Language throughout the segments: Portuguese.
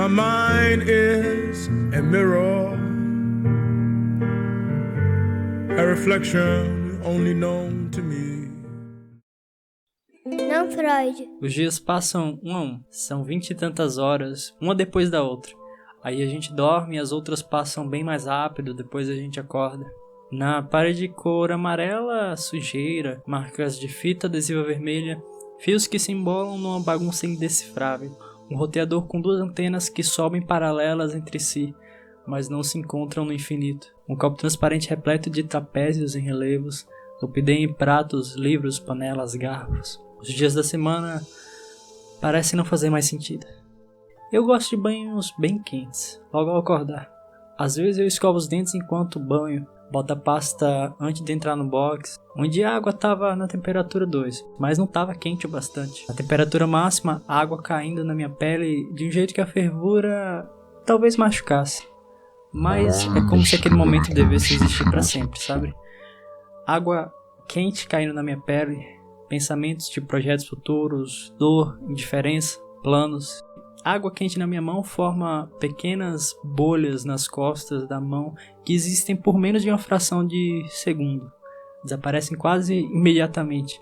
My mind is a mirror, a reflection only known to me. Não, Freud. Os dias passam um a um, são 20 e tantas horas, uma depois da outra. Aí a gente dorme e as outras passam bem mais rápido, depois a gente acorda. Na parede de cor amarela, sujeira, marcas de fita adesiva vermelha, fios que se embolam numa bagunça indecifrável. Um roteador com 2 antenas que sobem paralelas entre si, mas não se encontram no infinito. Um copo transparente repleto de trapézios em relevos, orquídea em pratos, livros, panelas, garfos. Os dias da semana parecem não fazer mais sentido. Eu gosto de banhos bem quentes, logo ao acordar. Às vezes eu escovo os dentes enquanto banho, boto a pasta antes de entrar no box. Um dia a água estava na temperatura 2, mas não estava quente o bastante. A temperatura máxima, a água caindo na minha pele de um jeito que a fervura talvez machucasse. Mas é como se aquele momento devesse existir para sempre, sabe? Água quente caindo na minha pele, pensamentos de projetos futuros, dor, indiferença, planos. Água quente na minha mão forma pequenas bolhas nas costas da mão que existem por menos de uma fração de segundo. Desaparecem quase imediatamente.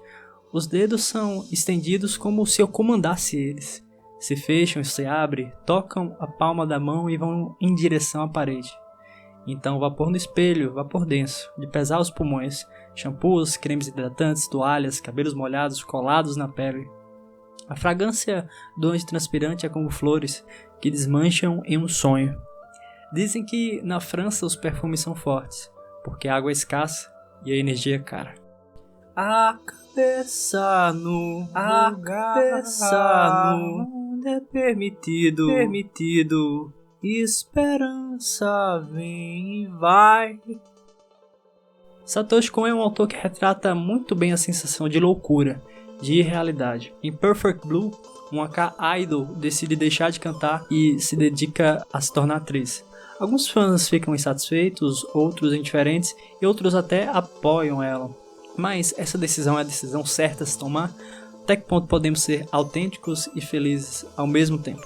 Os dedos são estendidos como se eu comandasse eles. Se fecham, se abrem, tocam a palma da mão e vão em direção à parede. Então vapor no espelho, vapor denso, de pesar os pulmões, shampoos, cremes hidratantes, toalhas, cabelos molhados colados na pele. A fragrância do antitranspirante é como flores que desmancham em um sonho. Dizem que na França os perfumes são fortes, porque a água é escassa e a energia é cara. A cabeça no lugar onde é permitido, esperança vem e vai. Satoshi Kon é um autor que retrata muito bem a sensação de loucura, de irrealidade. Em Perfect Blue, uma K-idol decide deixar de cantar e se dedica a se tornar atriz. Alguns fãs ficam insatisfeitos, outros indiferentes e outros até apoiam ela. Mas essa decisão é a decisão certa a se tomar? Até que ponto podemos ser autênticos e felizes ao mesmo tempo?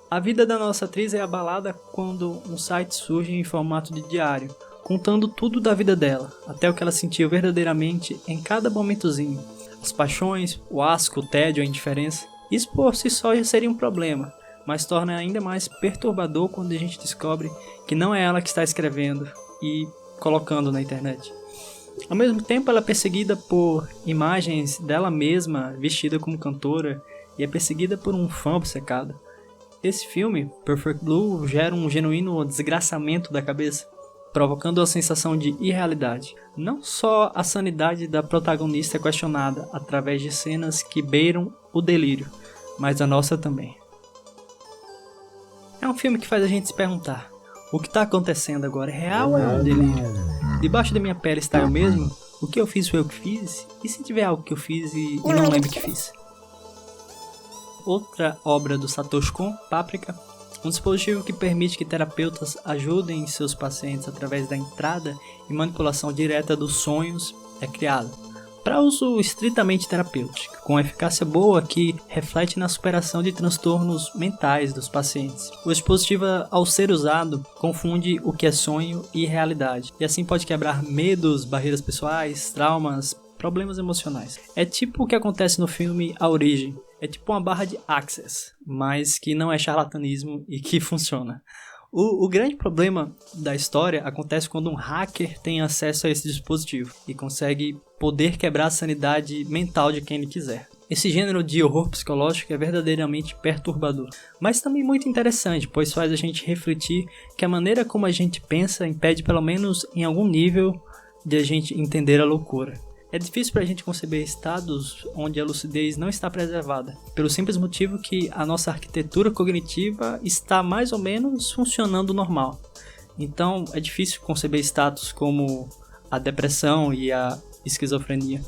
A vida da nossa atriz é abalada quando um site surge em formato de diário, contando tudo da vida dela, até o que ela sentiu verdadeiramente em cada momentozinho. As paixões, o asco, o tédio, a indiferença. Isso por si só já seria um problema, mas torna ainda mais perturbador quando a gente descobre que não é ela que está escrevendo e colocando na internet. Ao mesmo tempo, ela é perseguida por imagens dela mesma vestida como cantora e é perseguida por um fã obcecado. Esse filme, Perfect Blue, gera um genuíno desgraçamento da cabeça, provocando a sensação de irrealidade. Não só a sanidade da protagonista é questionada através de cenas que beiram o delírio, mas a nossa também. É um filme que faz a gente se perguntar: o que está acontecendo agora é real ou é um delírio? Debaixo da minha pele está eu mesmo? O que eu fiz foi eu que fiz? E se tiver algo que eu fiz e não lembro que fiz? Outra obra do Satoshi Kon, Páprica, um dispositivo que permite que terapeutas ajudem seus pacientes através da entrada e manipulação direta dos sonhos, é criado para uso estritamente terapêutico, com eficácia boa que reflete na superação de transtornos mentais dos pacientes. O dispositivo, ao ser usado, confunde o que é sonho e realidade, e assim pode quebrar medos, barreiras pessoais, traumas, problemas emocionais. É tipo o que acontece no filme A Origem. É tipo uma barra de Access, mas que não é charlatanismo e que funciona. O grande problema da história acontece quando um hacker tem acesso a esse dispositivo e consegue poder quebrar a sanidade mental de quem ele quiser. Esse gênero de horror psicológico é verdadeiramente perturbador, mas também muito interessante, pois faz a gente refletir que a maneira como a gente pensa impede, pelo menos em algum nível, de a gente entender a loucura. É difícil para a gente conceber estados onde a lucidez não está preservada, pelo simples motivo que a nossa arquitetura cognitiva está mais ou menos funcionando normal. Então é difícil conceber estados como a depressão e a esquizofrenia,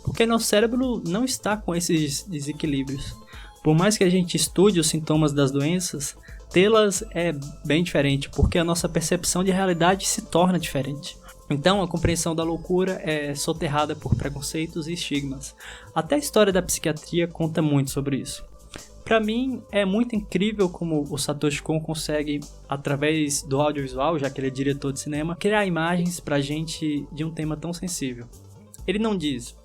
porque nosso cérebro não está com esses desequilíbrios. Por mais que a gente estude os sintomas das doenças, tê-las é bem diferente, porque a nossa percepção de realidade se torna diferente. Então, a compreensão da loucura é soterrada por preconceitos e estigmas. Até a história da psiquiatria conta muito sobre isso. Pra mim, é muito incrível como o Satoshi Kon consegue, através do audiovisual, já que ele é diretor de cinema, criar imagens pra gente de um tema tão sensível. Ele não diz,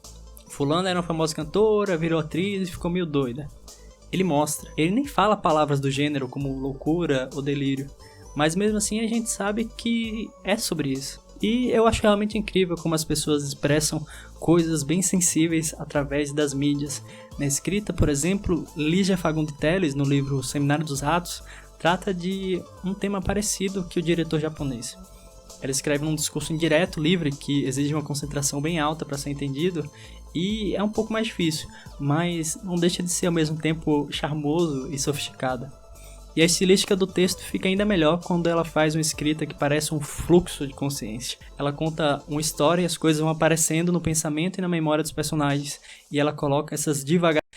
fulana era uma famosa cantora, virou atriz e ficou meio doida. Ele mostra. Ele nem fala palavras do gênero como loucura ou delírio, mas mesmo assim a gente sabe que é sobre isso. E eu acho realmente incrível como as pessoas expressam coisas bem sensíveis através das mídias. Na escrita, por exemplo, Lígia Fagundes Telles, no livro Seminário dos Ratos, trata de um tema parecido que o diretor japonês. Ela escreve num discurso indireto, livre, que exige uma concentração bem alta para ser entendido, e é um pouco mais difícil, mas não deixa de ser ao mesmo tempo charmoso e sofisticada. E a estilística do texto fica ainda melhor quando ela faz uma escrita que parece um fluxo de consciência. Ela conta uma história e as coisas vão aparecendo no pensamento e na memória dos personagens, e ela coloca essas divagações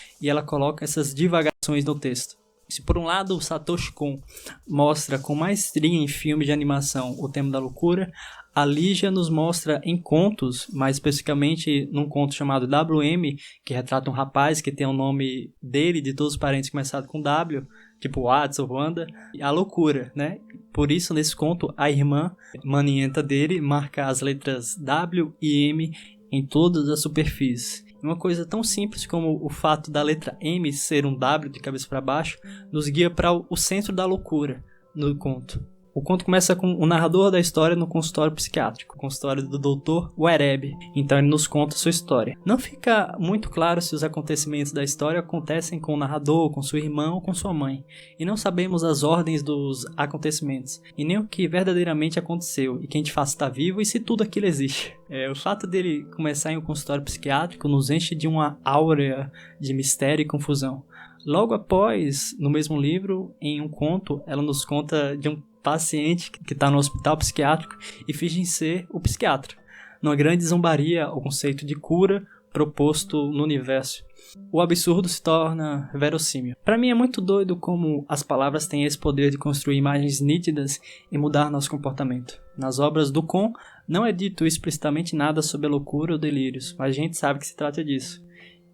no texto. Se por um lado o Satoshi Kon mostra com maestria em filmes de animação o tema da loucura, a Lígia nos mostra em contos, mais especificamente num conto chamado WM, que retrata um rapaz que tem o nome dele e de todos os parentes começado com W, tipo Watts ou Wanda, a loucura, né? Por isso, nesse conto, a irmã manienta dele marca as letras W e M em todas as superfícies. Uma coisa tão simples como o fato da letra M ser um W de cabeça para baixo nos guia para o centro da loucura no conto. O conto começa com o narrador da história no consultório psiquiátrico, o consultório do Dr. Wereb. Então ele nos conta sua história. Não fica muito claro se os acontecimentos da história acontecem com o narrador, com sua irmã ou com sua mãe. E não sabemos as ordens dos acontecimentos, e nem o que verdadeiramente aconteceu, e quem de fato está vivo e se tudo aquilo existe. O fato dele começar em um consultório psiquiátrico nos enche de uma áurea de mistério e confusão. Logo após, no mesmo livro, em um conto, ela nos conta de um paciente que está no hospital psiquiátrico e finge ser o psiquiatra, numa grande zombaria ao conceito de cura proposto no universo. O absurdo se torna verossímil. Para mim é muito doido como as palavras têm esse poder de construir imagens nítidas e mudar nosso comportamento. Nas obras do Kon, não é dito explicitamente nada sobre a loucura ou delírios, mas a gente sabe que se trata disso.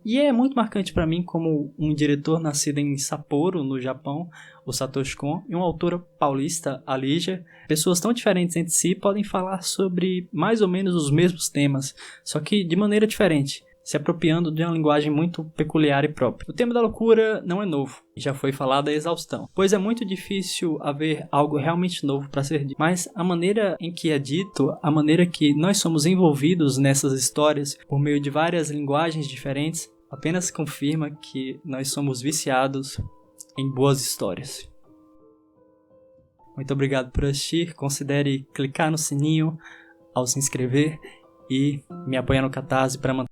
E é muito marcante para mim como um diretor nascido em Sapporo, no Japão, o Satoshi Kon, e uma autora paulista, a Lígia, pessoas tão diferentes entre si podem falar sobre mais ou menos os mesmos temas, só que de maneira diferente, se apropriando de uma linguagem muito peculiar e própria. O tema da loucura não é novo, já foi falado à exaustão, pois é muito difícil haver algo realmente novo para ser dito, mas a maneira em que é dito, a maneira que nós somos envolvidos nessas histórias por meio de várias linguagens diferentes, apenas confirma que nós somos viciados em boas histórias. Muito obrigado por assistir, considere clicar no sininho ao se inscrever e me apoiar no Catarse para manter